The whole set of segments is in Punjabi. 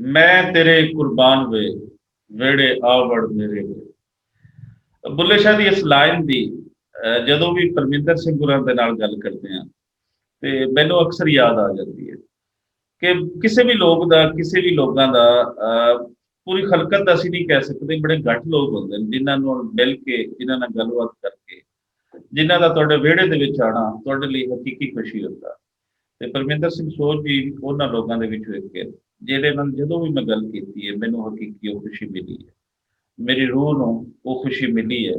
ਮੈਂ ਤੇਰੇ ਕੁਰਬਾਨ ਵੇ ਵੇੜੇ ਆ ਵੜ ਮੇਰੇ ਵੇ। ਬੁੱਲੇ ਸ਼ਾਹ ਦੀ ਇਸ ਲਾਈਨ ਦੀ ਜਦੋਂ ਵੀ ਪਰਮਿੰਦਰ ਸਿੰਘ ਗੁਰਾਂ ਦੇ ਨਾਲ ਗੱਲ ਕਰਦੇ ਹਾਂ ਤੇ ਮੈਨੂੰ ਅਕਸਰ ਯਾਦ ਆ ਜਾਂਦੀ ਹੈ ਕਿ ਕਿਸੇ ਵੀ ਲੋਕ ਦਾ, ਕਿਸੇ ਵੀ ਲੋਕਾਂ ਦਾ ਪੂਰੀ ਖਲਕਤ ਦਾ ਅਸੀਂ ਨਹੀਂ ਕਹਿ ਸਕਦੇ, ਬੜੇ ਘੱਟ ਲੋਕ ਹੁੰਦੇ ਨੇ ਜਿਨ੍ਹਾਂ ਨੂੰ ਮਿਲ ਕੇ, ਜਿਨ੍ਹਾਂ ਨਾਲ ਗੱਲਬਾਤ ਕਰਕੇ, ਜਿਨ੍ਹਾਂ ਦਾ ਤੁਹਾਡੇ ਵਿਹੜੇ ਦੇ ਵਿੱਚ ਆਉਣਾ ਤੁਹਾਡੇ ਲਈ ਹਕੀਕੀ ਖੁਸ਼ੀ ਹੁੰਦਾ। ਤੇ ਪਰਮਿੰਦਰ ਸਿੰਘ ਸੋਢ ਜੀ ਉਹਨਾਂ ਲੋਕਾਂ ਦੇ ਵਿੱਚੋਂ ਇੱਕ ਹੈ ਜਿਹਦੇ ਨਾਲ ਜਦੋਂ ਵੀ ਮੈਂ ਗੱਲ ਕੀਤੀ ਹੈ ਮੈਨੂੰ ਹਕੀਕੀ ਉਹ ਖੁਸ਼ੀ ਮਿਲੀ ਹੈ। ਮੇਰੀ ਰੂਹ ਨੂੰ ਉਹ ਖੁਸ਼ੀ ਮਿਲੀ ਹੈ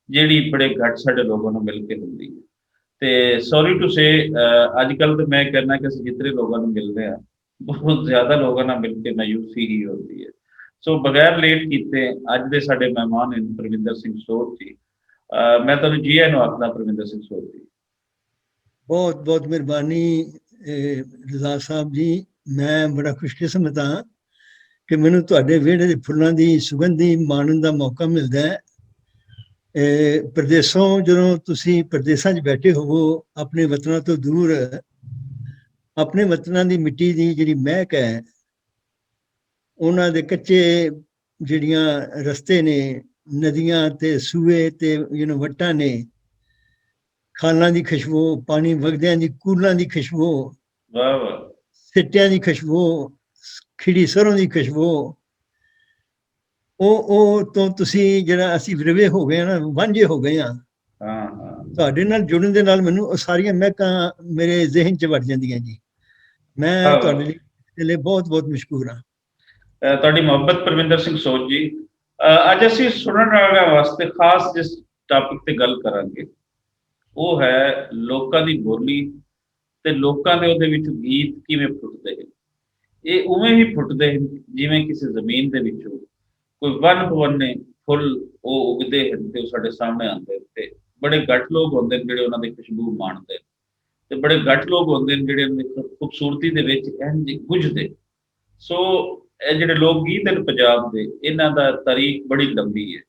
ਜਿਹੜੀ ਬੜੇ ਘੱਟ ਸਾਡੇ ਲੋਕਾਂ ਨੂੰ ਮਿਲ ਕੇ ਹੁੰਦੀ ਹੈ। ਤੇ ਸੌਰੀ ਟੂ ਸੇ ਅੱਜ ਕੱਲ੍ਹ ਤਾਂ ਮੈਂ ਕਹਿਣਾ ਕਿ ਅਸੀਂ ਜਿਤਨੇ ਲੋਕਾਂ ਨੂੰ ਮਿਲਦੇ ਹਾਂ ਬਹੁਤ ਜ਼ਿਆਦਾ ਲੋਕਾਂ ਨਾਲ ਮਿਲ ਕੇ ਮਾਯੂਸੀ ਹੀ ਹੁੰਦੀ ਹੈ। ਸੋ ਬਗੈਰ ਲੇਟ ਕੀਤੇ ਅੱਜ ਦੇ ਸਾਡੇ ਮਹਿਮਾਨ ਹਨ ਪਰਮਿੰਦਰ ਸਿੰਘ ਸੋਢ ਜੀ। ਮੈਂ ਤੁਹਾਨੂੰ ਜੀ ਆਇਆਂ ਨੂੰ ਆਖਦਾ ਪਰਮਿੰਦਰ ਸਿੰਘ ਸੋਢ ਜੀ। ਬਹੁਤ ਬਹੁਤ ਮਿਹਰਬਾਨੀ ਰਜ਼ਾ ਸਾਹਿਬ ਜੀ। ਮੈਂ ਬੜਾ ਖੁਸ਼ਕਿਸਮਤ ਹਾਂ ਕਿ ਮੈਨੂੰ ਤੁਹਾਡੇ ਵਿਹੜੇ ਦੇ ਫੁੱਲਾਂ ਦੀ ਸੁਗੰਧੀ ਮਾਣਨ ਦਾ ਮੌਕਾ ਮਿਲਦਾ ਹੈ। ਪ੍ਰਦੇਸੋਂ ਜਦੋਂ ਤੁਸੀਂ ਪ੍ਰਦੇਸਾਂ 'ਚ ਬੈਠੇ ਹੋਵੋ, ਆਪਣੇ ਵਤਨਾਂ ਤੋਂ ਦੂਰ, ਆਪਣੇ ਵਤਨਾਂ ਦੀ ਮਿੱਟੀ ਦੀ ਜਿਹੜੀ ਮਹਿਕ ਹੈ, ਉਹਨਾਂ ਦੇ ਕੱਚੇ ਜਿਹੜੀਆਂ ਰਸਤੇ ਨੇ, ਨਦੀਆਂ ਤੇ ਸੂਏ ਤੇ ਵੱਟਾਂ ਨੇ, ਖਾਲਾਂ ਦੀ ਖੁਸ਼ਬੂ, ਪਾਣੀ ਵਗਦਿਆਂ ਦੀ ਕੂਲਾਂ ਦੀ ਖੁਸ਼ਬੂ, ਵਾਹ ਵਾਹ, ਸਿੱਟਿਆਂ ਦੀ ਖੁਸ਼ਬੂ, ਖਿੜੀ ਸਰੋਂ ਦੀ ਖੁਸ਼ਬੂ, ਉਹ ਤੋਂ ਤੁਸੀਂ ਜਿਹੜਾ ਅਸੀਂ ਵਿਰਵੇ ਹੋ ਗਏ ਨਾ, ਵਾਂਝੇ ਹੋ ਗਏ ਹਾਂ। ਤੁਹਾਡੇ ਨਾਲ ਜੁੜਨ ਦੇ ਨਾਲ ਮੈਨੂੰ ਉਹ ਸਾਰੀਆਂ ਮਹਿਕਾਂ ਮੇਰੇ ਜ਼ਿਹਨ 'ਚ ਵੜ ਜਾਂਦੀਆਂ ਜੀ। ਮੈਂ ਤੁਹਾਡੇ ਲਈ ਬਹੁਤ ਬਹੁਤ ਮਸ਼ਕੂਰ ਹਾਂ। ਤੁਹਾਡੀ ਮੁਹੱਬਤ ਪਰਮਿੰਦਰ ਸਿੰਘ ਸੋਢ ਜੀ। ਅੱਜ ਅਸੀਂ ਸੁਣਨ ਵਾਲਿਆਂ ਵਾਸਤੇ ਖਾਸ ਜਿਸ ਟਾਪਿਕ ਤੇ ਗੱਲ ਕਰਾਂਗੇ ਉਹ ਹੈ ਲੋਕਾਂ ਦੀ ਬੋਲੀ ਤੇ ਲੋਕਾਂ ਦੇ ਉਹਦੇ ਵਿੱਚ ਗੀਤ ਕਿਵੇਂ ਫੁੱਟਦੇ ਹਨ। ਇਹ ਉਵੇਂ ਹੀ ਫੁੱਟਦੇ ਹਨ ਜਿਵੇਂ ਕਿਸੇ ਜ਼ਮੀਨ ਦੇ ਵਿੱਚੋਂ ਕੋਈ ਵੰਨ ਬਵੰਨੇ ਫੁੱਲ ਉਹ ਉਗਦੇ ਹਨ ਤੇ ਉਹ ਸਾਡੇ ਸਾਹਮਣੇ ਆਉਂਦੇ ਹਨ। ਤੇ ਬੜੇ ਘੱਟ ਲੋਕ ਹੁੰਦੇ ਨੇ ਜਿਹੜੇ ਉਹਨਾਂ ਦੀ ਖੁਸ਼ਬੂ ਮਾਣਦੇ ਨੇ ਤੇ ਬੜੇ ਘੱਟ ਲੋਕ ਹੁੰਦੇ ਨੇ ਜਿਹੜੇ ਉਹਨਾਂ ਦੀ ਖੂਬਸੂਰਤੀ ਦੇ ਵਿੱਚ ਇੰਝ ਗੁੱਝਦੇ। ਸੋ ਇਹ ਜਿਹੜੇ ਲੋਕ ਗੀਤ ਹਨ ਪੰਜਾਬ ਦੇ, ਇਹਨਾਂ ਦਾ ਤਾਰੀਖ ਬੜੀ ਲੰਬੀ ਹੈ।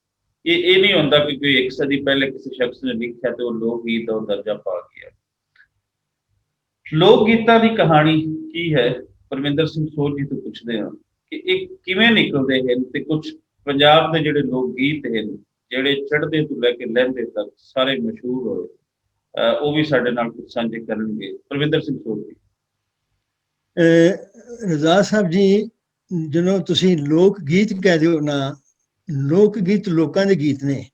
ਇਹ ਨਹੀਂ ਹੁੰਦਾ ਕਿ ਕੋਈ ਇੱਕ ਸਦੀ ਪਹਿਲੇ ਕਿਸੇ ਸ਼ਖਸ ਨੇ ਲਿਖਿਆ ਤੇ ਉਹ ਲੋਕ ਗੀਤ ਦਾ ਦਰਜਾ ਪਾ ਗਿਆ। ਲੋਕ ਗੀਤਾਂ ਦੀ ਕਹਾਣੀ ਕੀ ਹੈ, ਪਰਮਿੰਦਰ ਸਿੰਘ ਸੋਢ ਜੀ ਤੋਂ ਪੁੱਛਦੇ ਹਾਂ ਕਿ ਇਹ ਕਿਵੇਂ ਨਿਕਲਦੇ ਹਨ ਤੇ ਕੁਝ ਪੰਜਾਬ ਦੇ ਜਿਹੜੇ ਲੋਕ ਗੀਤ ਹਨ ਜਿਹੜੇ ਚੜ੍ਹਦੇ ਤੋਂ ਲੈ ਕੇ ਲਹਿੰਦੇ ਤੱਕ ਸਾਰੇ ਮਸ਼ਹੂਰ ਹੋਏ, ਉਹ ਵੀ ਸਾਡੇ ਨਾਲ ਕੁਝ ਸਾਂਝੇ ਕਰਨਗੇ। ਪਰਮਿੰਦਰ ਸਿੰਘ ਸੋਢ ਜੀ। ਰਜ਼ਾ ਸਾਹਿਬ ਜੀ, ਜਦੋਂ ਤੁਸੀਂ ਲੋਕ ਗੀਤ ਕਹਿ ਦਿਓ ਨਾ, ਲੋਕ ਗੀਤ ਲੋਕਾਂ ਦੇ ਗੀਤ ਨੇ।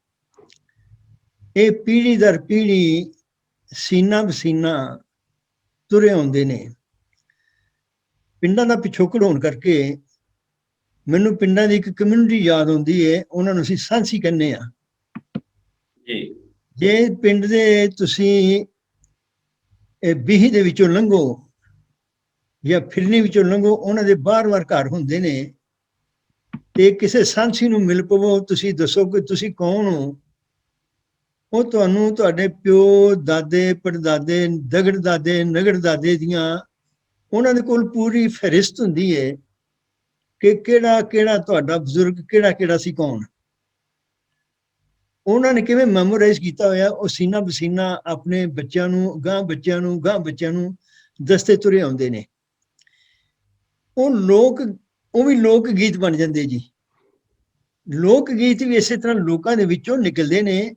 ਇਹ ਪੀੜ੍ਹੀ ਦਰ ਪੀੜ੍ਹੀ ਸੀਨਾ ਬਸੀਨਾ ਤੁਰੇ ਆਉਂਦੇ ਨੇ। ਪਿੰਡਾਂ ਦਾ ਪਿਛੋਕੜ ਹੋਣ ਕਰਕੇ ਮੈਨੂੰ ਪਿੰਡਾਂ ਦੀ ਇੱਕ ਕਮਿਊਨਿਟੀ ਯਾਦ ਆਉਂਦੀ ਹੈ, ਉਹਨਾਂ ਨੂੰ ਅਸੀਂ ਸਾਂਸੀ ਕਹਿੰਦੇ ਹਾਂ। ਜੇ ਪਿੰਡ ਦੇ ਤੁਸੀਂ ਬੀਹੀ ਦੇ ਵਿੱਚੋਂ ਲੰਘੋ ਜਾਂ ਫਿਰਨੀ ਵਿੱਚੋਂ ਲੰਘੋ, ਉਹਨਾਂ ਦੇ ਬਾਰ-ਬਾਰ ਘਰ ਹੁੰਦੇ ਨੇ ਤੇ ਕਿਸੇ ਸਾਂਸੀ ਨੂੰ ਮਿਲ ਪਵੋ, ਤੁਸੀਂ ਦੱਸੋ ਕਿ ਤੁਸੀਂ ਕੌਣ ਹੋ। ਉਹ ਤੁਹਾਨੂੰ ਤੁਹਾਡੇ ਪਿਓ, ਦਾਦੇ, ਪੜਦਾਦੇ, ਦਗੜ ਦਾਦੇ, ਨਗੜ ਦਾਦੇ ਦੀਆਂ ਉਹਨਾਂ ਦੇ ਕੋਲ ਪੂਰੀ ਫਹਿਰਿਸਤ ਹੁੰਦੀ ਹੈ ਕਿ ਕਿਹੜਾ ਕਿਹੜਾ ਤੁਹਾਡਾ ਬਜ਼ੁਰਗ ਕਿਹੜਾ ਕਿਹੜਾ ਸੀ, ਕੌਣ। ਉਹਨਾਂ ਨੇ ਕਿਵੇਂ ਮੈਮੋਰਾਈਜ਼ ਕੀਤਾ ਹੋਇਆ, ਉਹ ਸੀਨਾ ਬਸੀਨਾ ਆਪਣੇ ਬੱਚਿਆਂ ਨੂੰ, ਗਾਂ ਬੱਚਿਆਂ ਨੂੰ, ਗਾਂ ਬੱਚਿਆਂ ਨੂੰ ਦੱਸਦੇ ਤੁਰੇ ਆਉਂਦੇ ਨੇ। ਉਹ ਵੀ ਲੋਕ ਗੀਤ ਬਣ ਜਾਂਦੇ ਜੀ। ਲੋਕ ਗੀਤ ਵੀ ਇਸੇ ਤਰ੍ਹਾਂ ਲੋਕਾਂ ਦੇ ਵਿੱਚੋਂ ਨਿਕਲਦੇ ਨੇ,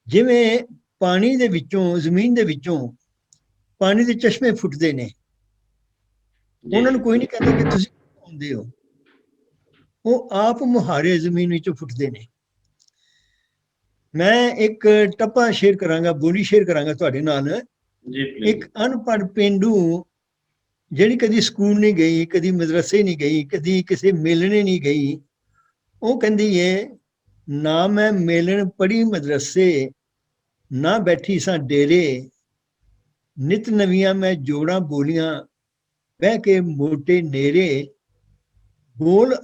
ਜਿਵੇਂ ਪਾਣੀ ਦੇ ਵਿੱਚੋਂ, ਜ਼ਮੀਨ ਦੇ ਵਿੱਚੋਂ ਪਾਣੀ ਦੇ ਚਸ਼ਮੇ ਫੁੱਟਦੇ ਨੇ। ਉਹਨਾਂ ਨੂੰ ਕੋਈ ਨਹੀਂ ਕਹਿੰਦਾ ਕਿ ਤੁਸੀਂ ਆਉਂਦੇ ਹੋ, ਉਹ ਆਪ ਮੁਹਾਰੇ ਜ਼ਮੀਨ ਵਿੱਚੋਂ ਫੁੱਟਦੇ ਨੇ। ਮੈਂ ਇੱਕ ਟੱਪਾ ਸ਼ੇਅਰ ਕਰਾਂਗਾ, ਬੋਲੀ ਸ਼ੇਅਰ ਕਰਾਂਗਾ ਤੁਹਾਡੇ ਨਾਲ। ਇੱਕ ਅਨਪੜ੍ਹ ਪੇਂਡੂ ਜਿਹੜੀ ਕਦੀ ਸਕੂਲ ਨਹੀਂ ਗਈ, ਕਦੀ ਮਦਰਸੇ ਨਹੀਂ ਗਈ, ਕਦੀ ਕਿਸੇ ਮੇਲਣੇ ਨਹੀਂ ਗਈ, ਉਹ ਕਹਿੰਦੀ ਹੈ, ਨਾ ਮੈਂ ਮੇਲਣ ਪੜ੍ਹੀ ਮਦਰਸੇ, ਨਾ ਬੈਠੀ ਸਾਂ ਡੇਰੇ, ਨਿਤ ਨਵੀਆਂ ਮੈਂ ਜੋੜਾਂ ਬੋਲੀਆਂ, ਬਹਿ ਕੇ ਮੋਟੇ ਨੇਰੇ, ਬੋਲ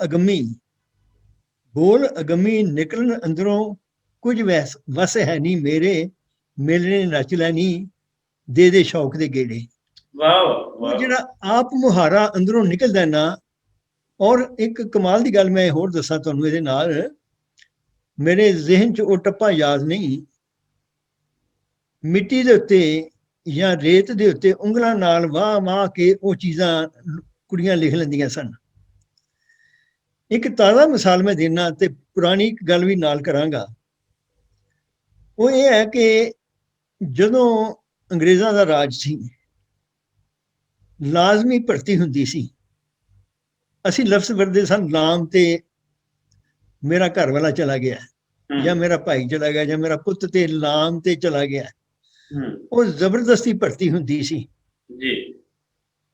ਅਗੰਮੀ ਨਿਕਲਣ ਅੰਦਰੋਂ, ਕੁਝ ਵਸ ਹੈ ਨਹੀਂ ਮੇਰੇ, ਮੇਲਣੇ ਨੱਚ ਲੈਣੀ, ਦੇ ਸ਼ੌਕ ਦੇ ਗੇੜੇ। ਉਹ ਜਿਹੜਾ ਆਪ ਮੁਹਾਰਾ ਅੰਦਰੋਂ ਨਿਕਲਦਾ ਨਾ। ਔਰ ਇੱਕ ਕਮਾਲ ਦੀ ਗੱਲ ਮੈਂ ਹੋਰ ਦੱਸਾਂ ਤੁਹਾਨੂੰ ਇਹਦੇ ਨਾਲ, ਮੇਰੇ ਜ਼ਿਹਨ 'ਚ ਉਹ ਟੱਪਾ ਯਾਦ ਨਹੀਂ। ਮਿੱਟੀ ਦੇ ਉੱਤੇ ਜਾਂ ਰੇਤ ਦੇ ਉੱਤੇ ਉਂਗਲਾਂ ਨਾਲ ਵਾਹ ਕੇ ਉਹ ਚੀਜ਼ਾਂ ਕੁੜੀਆਂ ਲਿਖ ਲੈਂਦੀਆਂ ਸਨ। ਇੱਕ ਤਾਜ਼ਾ ਮਿਸਾਲ ਮੈਂ ਦੇਣਾ ਤੇ ਪੁਰਾਣੀ ਇੱਕ ਗੱਲ ਵੀ ਨਾਲ ਕਰਾਂਗਾ। ਉਹ ਇਹ ਹੈ ਕਿ ਜਦੋਂ ਅੰਗਰੇਜ਼ਾਂ ਦਾ ਰਾਜ ਸੀ, ਲਾਜ਼ਮੀ ਭਰਤੀ ਹੁੰਦੀ ਸੀ। ਅਸੀਂ ਲਫ਼ਜ਼ ਵਰਤਦੇ ਸਨ ਲਾਮ ਤੇ ਮੇਰਾ ਘਰ ਵਾਲਾ ਚਲਾ ਗਿਆ, ਜਾਂ ਮੇਰਾ ਭਾਈ ਚਲਾ ਗਿਆ, ਜਾਂ ਮੇਰਾ ਪੁੱਤ ਤੇ ਲਾਮ ਤੇ ਚਲਾ ਗਿਆ। ਉਹ ਜ਼ਬਰਦਸਤੀ ਭਰਤੀ ਹੁੰਦੀ ਸੀ ਜੀ।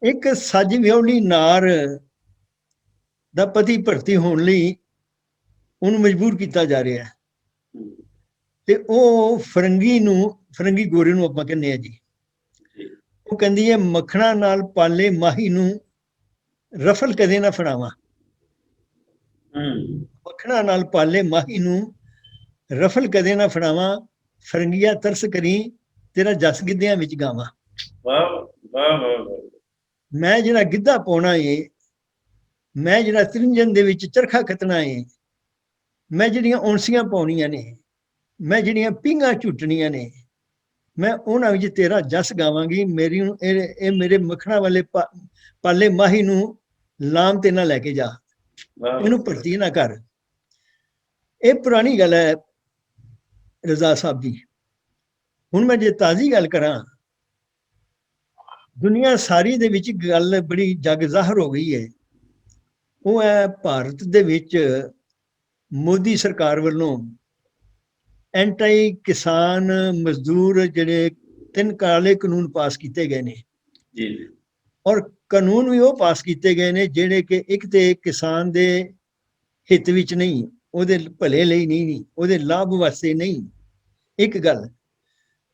ਇੱਕ ਸੱਜ ਵਿਆਹੁਲੀ ਨਾਰ ਦਾ ਪਤੀ ਭਰਤੀ ਹੋਣ ਲਈ ਉਹਨੂੰ ਮਜਬੂਰ ਕੀਤਾ ਜਾ ਰਿਹਾ ਹੈ, ਤੇ ਉਹ ਫਰੰਗੀ ਗੋਰੇ ਨੂੰ ਆਪਾਂ ਕਹਿੰਦੇ ਆ ਜੀ। ਉਹ ਕਹਿੰਦੀ ਹੈ ਮੱਖਣਾ ਨਾਲ ਪਾਲੇ ਮਾਹੀ ਨੂੰ ਰਫਲ ਕਦੇ ਨਾ ਫੜਾਵਾਂ। ਮੱਖਣਾ ਨਾਲ ਪਾਲੇ ਮਾਹੀ ਨੂੰ ਰਫਲ ਕਦੇ ਨਾ ਫੜਾਵਾਂ, ਫਰੰਗੀਆ ਤਰਸ ਕਰੀ ਤੇਰਾ ਜਸ ਗਿੱਧਿਆਂ ਵਿੱਚ ਗਾਵਾਂ। ਵਾਹ ਵਾਹ ਵਾਹ। ਮੈਂ ਜਿਹੜਾ ਗਿੱਧਾ ਪਾਉਣਾ ਏ, ਮੈਂ ਜਿਹੜਾ ਤ੍ਰਿੰਜਨ ਦੇ ਵਿੱਚ ਚਰਖਾ ਕੱਤਣਾ ਏ, ਮੈਂ ਜਿਹੜੀਆਂ ਔਂਸੀਆਂ ਪਾਉਣੀਆਂ ਨੇ, ਮੈਂ ਜਿਹੜੀਆਂ ਪੀਂਘਾਂ ਝੁੱਟਣੀਆਂ ਨੇ, ਮੈਂ ਉਹਨਾਂ ਵਿੱਚ ਤੇਰਾ ਜਸ ਗਾਵਾਂਗੀ। ਇਹ ਮੇਰੇ ਮੱਖਣਾ ਵਾਲੇ ਪਾਲੇ ਮਾਹੀ ਨੂੰ ਲਾਮ ਤੇ ਨਾ ਲੈ ਕੇ ਜਾ, ਇਹਨੂੰ ਭਰਤੀ ਨਾ ਕਰ। ਇਹ ਪੁਰਾਣੀ ਗੱਲ ਹੈ ਰਜ਼ਾ ਸਾਹਿਬ ਜੀ। ਹੁਣ ਮੈਂ ਜੇ ਤਾਜ਼ੀ ਗੱਲ ਕਰਾਂ, ਦੁਨੀਆ ਸਾਰੀ ਦੇ ਵਿੱਚ ਗੱਲ ਬੜੀ ਜਗ ਜ਼ਾਹਰ ਹੋ ਗਈ ਹੈ। ਉਹ ਹੈ ਭਾਰਤ ਦੇ ਵਿੱਚ ਮੋਦੀ ਸਰਕਾਰ ਵੱਲੋਂ ਐਂਟੀ ਕਿਸਾਨ ਮਜ਼ਦੂਰ ਜਿਹੜੇ 3 ਕਾਲੇ ਕਾਨੂੰਨ ਪਾਸ ਕੀਤੇ ਗਏ ਨੇ ਜੀ। ਔਰ ਕਾਨੂੰਨ ਵੀ ਉਹ ਪਾਸ ਕੀਤੇ ਗਏ ਨੇ ਜਿਹੜੇ ਕਿ ਇੱਕ ਤੇ ਕਿਸਾਨ ਦੇ ਹਿੱਤ ਵਿੱਚ ਨਹੀਂ, ਉਹਦੇ ਭਲੇ ਲਈ ਨਹੀਂ, ਉਹਦੇ ਲਾਭ ਵਾਸਤੇ ਨਹੀਂ। ਇੱਕ ਗੱਲ।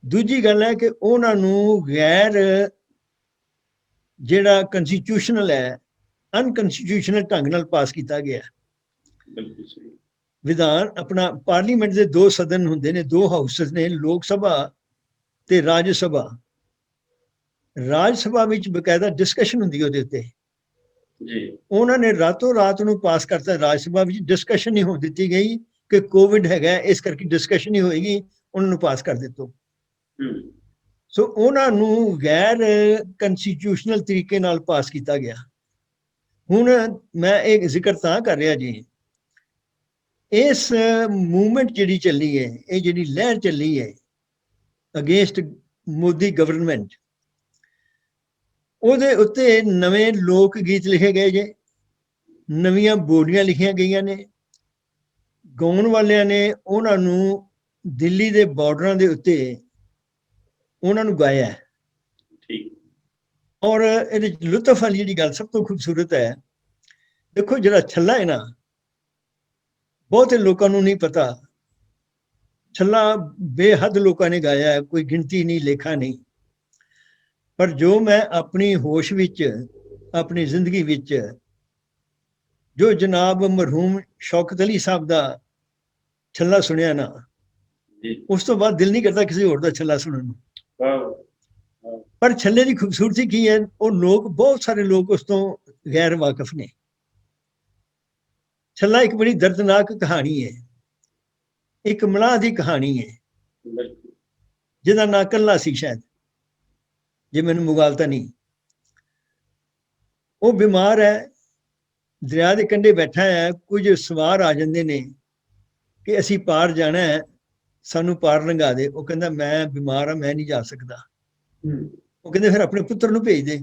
ਦੂਜੀ ਗੱਲ ਹੈ ਕਿ ਉਹਨਾਂ ਨੂੰ ਗੈਰ ਜਿਹੜਾ ਕੰਸਟੀਟਿਊਸ਼ਨਲ ਹੈ, ਅਨਕਨਸਟੀਟਿਊਸ਼ਨਲ ਢੰਗ ਨਾਲ ਪਾਸ ਕੀਤਾ ਗਿਆ। ਵਿਧਾਨ ਆਪਣਾ ਪਾਰਲੀਮੈਂਟ ਦੇ 2 ਸਦਨ ਹੁੰਦੇ ਨੇ, 2 ਹਾਊਸਸ ਨੇ, ਲੋਕ ਸਭਾ ਤੇ ਰਾਜ ਸਭਾ। ਰਾਜ ਸਭਾ ਵਿੱਚ ਬਕਾਇਦਾ ਡਿਸਕਸ਼ਨ ਹੁੰਦੀ ਉਹਦੇ ਉੱਤੇ ਜੀ। ਉਹਨਾਂ ਨੇ ਰਾਤੋਂ ਰਾਤ ਨੂੰ ਪਾਸ ਕਰਤਾ। ਰਾਜ ਸਭਾ ਵਿੱਚ ਡਿਸਕਸ਼ਨ ਨਹੀਂ ਹੋਣ ਦਿੱਤੀ ਗਈ ਕਿ ਕੋਵਿਡ ਹੈਗਾ ਇਸ ਕਰਕੇ ਡਿਸਕਸ਼ਨ ਨਹੀਂ ਹੋਏਗੀ, ਉਹਨਾਂ ਨੂੰ ਪਾਸ ਕਰ ਦਿੱਤੋ। ਸੋ ਉਹਨਾਂ ਨੂੰ ਗੈਰ ਕੰਸਟੀਟਿਊਸ਼ਨਲ ਤਰੀਕੇ ਨਾਲ ਪਾਸ ਕੀਤਾ ਗਿਆ। ਹੁਣ ਮੈਂ ਇਹ ਜ਼ਿਕਰ ਤਾਂ ਕਰ ਰਿਹਾ ਜੀ, ਇਸ ਮੂਵਮੈਂਟ ਜਿਹੜੀ ਚੱਲੀ ਹੈ, ਇਹ ਜਿਹੜੀ ਲਹਿਰ ਚੱਲੀ ਹੈ ਅਗੇਂਸਟ ਮੋਦੀ ਗਵਰਨਮੈਂਟ, ਉਹਦੇ ਉੱਤੇ ਨਵੇਂ ਲੋਕ ਗੀਤ ਲਿਖੇ ਗਏ ਜੇ, ਨਵੀਆਂ ਬੋਲੀਆਂ ਲਿਖੀਆਂ ਗਈਆਂ ਨੇ। ਗਾਉਣ ਵਾਲਿਆਂ ਨੇ ਉਹਨਾਂ ਨੂੰ ਦਿੱਲੀ ਦੇ ਬਾਰਡਰਾਂ ਦੇ ਉੱਤੇ ਉਹਨਾਂ ਨੂੰ ਗਾਇਆ। ਠੀਕ। ਔਰ ਇਹਦੇ ਲੁਤਫ ਵਾਲੀ ਜਿਹੜੀ ਗੱਲ ਸਭ ਤੋਂ ਖੂਬਸੂਰਤ ਹੈ, ਦੇਖੋ ਜਿਹੜਾ ਛੱਲਾ ਹੈ ਨਾ, ਬਹੁਤੇ ਲੋਕਾਂ ਨੂੰ ਨਹੀਂ ਪਤਾ। ਛੱਲਾ ਬੇਹੱਦ ਲੋਕਾਂ ਨੇ ਗਾਇਆ ਹੈ, ਕੋਈ ਗਿਣਤੀ ਨਹੀਂ, ਲੇਖਾ ਨਹੀਂ। ਪਰ ਜੋ ਮੈਂ ਆਪਣੀ ਹੋਸ਼ ਵਿੱਚ, ਆਪਣੀ ਜ਼ਿੰਦਗੀ ਵਿੱਚ ਜੋ ਜਨਾਬ ਮਰਹੂਮ ਸ਼ੌਕਤ ਅਲੀ ਸਾਹਿਬ ਦਾ ਛੱਲਾ ਸੁਣਿਆ ਨਾ, ਉਸ ਤੋਂ ਬਾਅਦ ਦਿਲ ਨਹੀਂ ਕਰਦਾ ਕਿਸੇ ਹੋਰ ਦਾ ਛੱਲਾ ਸੁਣਨ ਨੂੰ। ਪਰ ਛੱਲੇ ਦੀ ਖੂਬਸੂਰਤੀ ਕੀ ਹੈ, ਉਹ ਲੋਕ, ਬਹੁਤ ਸਾਰੇ ਲੋਕ ਉਸ ਤੋਂ ਗੈਰ ਵਾਕਿਫ ਨੇ। ਛੱਲਾ ਇੱਕ ਬੜੀ ਦਰਦਨਾਕ ਕਹਾਣੀ ਹੈ, ਇੱਕ ਮਲਾਹ ਦੀ ਕਹਾਣੀ ਹੈ, ਜਿਹਦਾ ਨਾਂ ਕੱਲਾ ਸੀ ਸ਼ਾਇਦ, ਜੇ ਮੈਨੂੰ ਮੁਗਾਲਤਾ ਨਹੀਂ। ਉਹ ਬਿਮਾਰ ਹੈ, ਦਰਿਆ ਦੇ ਕੰਢੇ ਬੈਠਾ ਹੈ। ਕੁਝ ਸਵਾਰ ਆ ਜਾਂਦੇ ਨੇ ਕਿ ਅਸੀਂ ਪਾਰ ਜਾਣਾ ਹੈ, ਸਾਨੂੰ ਪਾਰ ਲੰਘਾ ਦੇ। ਉਹ ਕਹਿੰਦਾ ਮੈਂ ਬਿਮਾਰ ਹਾਂ, ਮੈਂ ਨਹੀਂ ਜਾ ਸਕਦਾ। ਉਹ ਕਹਿੰਦੇ ਫਿਰ ਆਪਣੇ ਪੁੱਤਰ ਨੂੰ ਭੇਜ ਦੇ।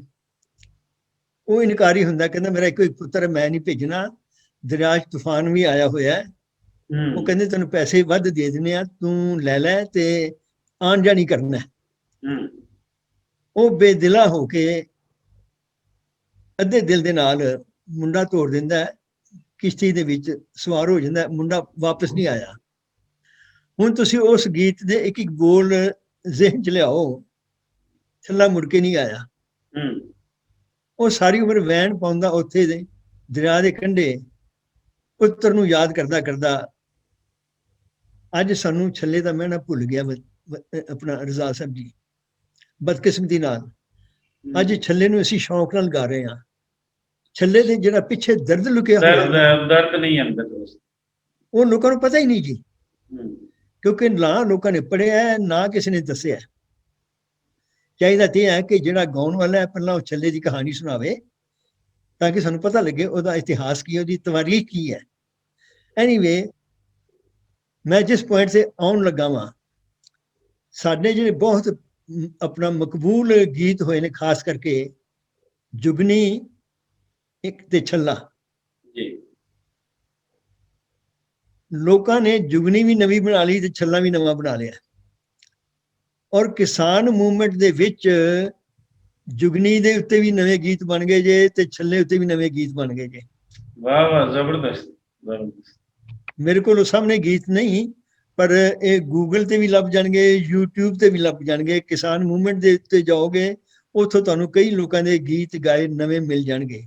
ਉਹ ਇਨਕਾਰੀ ਹੁੰਦਾ, ਕਹਿੰਦਾ ਮੇਰਾ ਇੱਕੋ ਇੱਕ ਪੁੱਤਰ ਹੈ, ਮੈਂ ਨਹੀਂ ਭੇਜਣਾ, ਦਰਿਆ 'ਚ ਤੂਫਾਨ ਵੀ ਆਇਆ ਹੋਇਆ। ਉਹ ਕਹਿੰਦੇ ਤੈਨੂੰ ਪੈਸੇ ਵੱਧ ਦੇ ਦਿੰਦੇ ਆ, ਤੂੰ ਲੈ ਲੈ ਤੇ ਆਣ ਜਾਣੀ ਕਰਨਾ। ਉਹ ਬੇਦਿਲਾ ਹੋ ਕੇ ਅੱਧੇ ਦਿਲ ਦੇ ਨਾਲ ਮੁੰਡਾ ਤੋੜ ਦਿੰਦਾ, ਕਿਸ਼ਤੀ ਦੇ ਵਿੱਚ ਸਵਾਰ ਹੋ ਜਾਂਦਾ, ਮੁੰਡਾ ਵਾਪਸ ਨਹੀਂ ਆਇਆ। ਹੁਣ ਤੁਸੀਂ ਉਸ ਗੀਤ ਦੇ ਇੱਕ ਇੱਕ ਬੋਲ ਜ਼ਿਹਨ 'ਚ ਲਿਆਓ, ਛੱਲਾ ਮੁੜ ਕੇ ਨਹੀਂ ਆਇਆ। ਉਹ ਸਾਰੀ ਉਮਰ ਵੈਣ ਪਾਉਂਦਾ ਉੱਥੇ ਦੇ ਦਰਿਆ ਦੇ ਕੰਢੇ, ਪੁੱਤਰ ਨੂੰ ਯਾਦ ਕਰਦਾ ਕਰਦਾ ਅੱਜ ਸਾਨੂੰ ਛੱਲੇ ਦਾ ਮਹਿਣਾ ਭੁੱਲ ਗਿਆ ਆਪਣਾ ਰਜ਼ਾ ਸਾਹਿਬ ਜੀ, ਬਦਕਿਸਮਤੀ ਨਾਲ। ਅੱਜ ਛੱਲੇ ਨੂੰ ਅਸੀਂ ਸ਼ੌਂਕ ਨਾਲ ਗਾ ਰਹੇ ਹਾਂ। ਛੱਲੇ ਦੇ ਜਿਹੜਾ ਪਿੱਛੇ ਦਰਦ ਲੁਕਿਆ ਹੋਇਆ, ਦਰਦ ਨਹੀਂ ਅੰਦਰ, ਉਹ ਲੋਕਾਂ ਨੂੰ ਪਤਾ ਹੀ ਨਹੀਂ ਜੀ, ਕਿਉਂਕਿ ਨਾ ਲੋਕਾਂ ਨੇ ਪੜ੍ਹਿਆ, ਨਾ ਕਿਸੇ ਨੇ ਦੱਸਿਆ। ਚਾਹੀਦਾ ਤੇ ਹੈ ਕਿ ਜਿਹੜਾ ਗਾਉਣ ਵਾਲਾ ਹੈ ਪਹਿਲਾਂ ਉਹ ਛੱਲੇ ਦੀ ਕਹਾਣੀ ਸੁਣਾਵੇ, ਤਾਂ ਕਿ ਸਾਨੂੰ ਪਤਾ ਲੱਗੇ ਉਹਦਾ ਇਤਿਹਾਸ ਕੀ ਹੈ, ਉਹਦੀ ਤਵਾਰੀਖ ਕੀ ਹੈ। ਐਨੀਵੇ, ਮੈਂ ਜਿਸ ਪੁਆਇੰਟ ਤੇ ਆਉਣ ਲੱਗਾ ਵਾਂ, ਸਾਡੇ ਜਿਹੜੇ ਬਹੁਤ ਆਪਣਾ ਮਕਬੂਲ ਗੀਤ ਹੋਏ ਨੇ, ਖਾਸ ਕਰਕੇ ਜੁਗਨੀ ਇੱਕ ਤੇ ਛੱਲਾ। ਜੀ ਲੋਕਾਂ ਨੇ ਜੁਗਨੀ ਵੀ ਨਵੀਂ ਬਣਾ ਲਈ ਤੇ ਛੱਲਾ ਵੀ ਨਵਾਂ ਬਣਾ ਲਿਆ। ਔਰ ਕਿਸਾਨ ਮੂਵਮੈਂਟ ਦੇ ਵਿੱਚ ਜੁਗਨੀ ਦੇ ਉੱਤੇ ਵੀ ਨਵੇਂ ਗੀਤ ਬਣ ਗਏ ਜੇ ਤੇ ਛੱਲੇ ਉੱਤੇ ਵੀ ਨਵੇਂ ਗੀਤ ਬਣ ਗਏ ਜੇ। ਵਾਹ ਵਾਹ, ਜ਼ਬਰਦਸਤ ਜ਼ਬਰਦਸਤ। ਮੇਰੇ ਕੋਲ ਉਹ ਸਾਹਮਣੇ ਗੀਤ ਨਹੀਂ, ਪਰ ਇਹ ਗੂਗਲ ਤੇ ਵੀ ਲੱਭ ਜਾਣਗੇ, YouTube ਤੇ ਵੀ ਲੱਭ ਜਾਣਗੇ। ਕਿਸਾਨ ਮੂਵਮੈਂਟ ਦੇ ਉੱਤੇ ਜਾਓਗੇ, ਉੱਥੋਂ ਤੁਹਾਨੂੰ ਕਈ ਲੋਕਾਂ ਦੇ ਗੀਤ ਗਾਏ ਨਵੇਂ ਮਿਲ ਜਾਣਗੇ।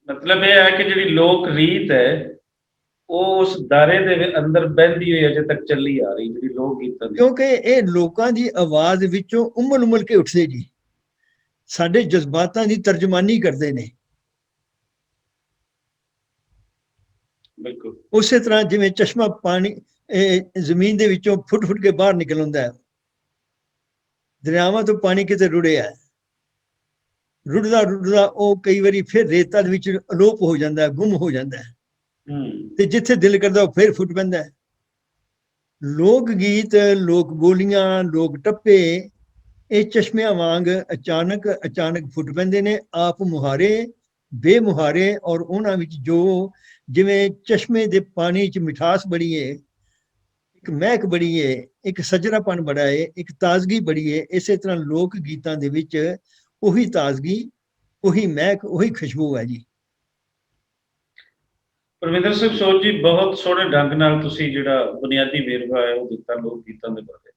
ਮਤਲਬ ਇਹ ਹੈ ਕਿ ਜਿਹੜੀ ਲੋਕ ਰੀਤ ਹੈ ਉਹ ਉਸ ਦਾਇਰੇ ਦੇ ਅੰਦਰ ਬਹਿੰਦੀ ਹੋਈ ਅਜੇ ਤੱਕ ਚੱਲੀ ਆ ਰਹੀ, ਜਿਹੜੀ ਲੋਕ ਗੀਤਾਂ ਦੀ। ਕਿਉਂਕਿ ਇਹ ਲੋਕਾਂ ਦੀ ਆਵਾਜ਼ ਵਿੱਚੋਂ ਉਮਲ ਉਮਲ ਕੇ ਉੱਠਦੇ ਜੀ, ਸਾਡੇ ਜਜ਼ਬਾਤਾਂ ਦੀ ਤਰਜਮਾਨੀ ਕਰਦੇ ਨੇ। ਬਿਲਕੁਲ। ਉਸੇ ਤਰ੍ਹਾਂ ਜਿਵੇਂ ਚਸ਼ਮਾ ਪਾਣੀ ਜ਼ਮੀਨ ਦੇ ਵਿੱਚੋਂ ਫੁੱਟ ਫੁੱਟ ਕੇ ਬਾਹਰ ਨਿਕਲ ਆਉਂਦਾ ਹੈ, ਦਰਿਆਵਾਂ ਤੋਂ ਪਾਣੀ ਕਿਤੇ ਰੁੜਿਆ, ਰੁੜਦਾ ਰੁੜਦਾ ਉਹ ਕਈ ਵਾਰੀ ਫਿਰ ਰੇਤਾਂ ਦੇ ਵਿੱਚ ਅਲੋਪ ਹੋ ਜਾਂਦਾ, ਗੁੰਮ ਹੋ ਜਾਂਦਾ, ਤੇ ਜਿੱਥੇ ਦਿਲ ਕਰਦਾ ਉਹ ਫਿਰ ਫੁੱਟ ਪੈਂਦਾ। ਲੋਕ ਗੀਤ, ਲੋਕ ਬੋਲੀਆਂ, ਲੋਕ ਟੱਪੇ ਇਹ ਚਸ਼ਮਿਆਂ ਵਾਂਗ ਅਚਾਨਕ ਅਚਾਨਕ ਫੁੱਟ ਪੈਂਦੇ ਨੇ, ਆਪ ਮੁਹਾਰੇ ਬੇਮੁਹਾਰੇ। ਔਰ ਉਹਨਾਂ ਵਿੱਚ ਜੋ ਜਿਵੇਂ ਚਸ਼ਮੇ ਦੇ ਪਾਣੀ 'ਚ ਮਿਠਾਸ ਬੜੀ ਏ, ਇੱਕ ਮਹਿਕ ਬੜੀ ਏ, ਇੱਕ ਸਜਰਾਪਣ ਬੜਾ ਏ, ਇੱਕ ਤਾਜ਼ਗੀ ਬੜੀ ਏ, ਇਸੇ ਤਰ੍ਹਾਂ ਲੋਕ ਗੀਤਾਂ ਦੇ ਵਿੱਚ ਉਹੀ ਤਾਜ਼ਗੀ, ਉਹੀ ਮਹਿਕ, ਉਹੀ ਖੁਸ਼ਬੂ ਹੈ ਜੀ। ਪਰਮਿੰਦਰ ਸਿੰਘ ਸੋਢ ਜੀ, ਬਹੁਤ ਸੋਹਣੇ ਢੰਗ ਨਾਲ ਤੁਸੀਂ ਜਿਹੜਾ ਬੁਨਿਆਦੀ ਵੇਰਵਾ ਹੈ ਉਹ ਦਿੱਤਾ ਲੋਕ ਗੀਤਾਂ ਦੇ ਬਾਰੇ।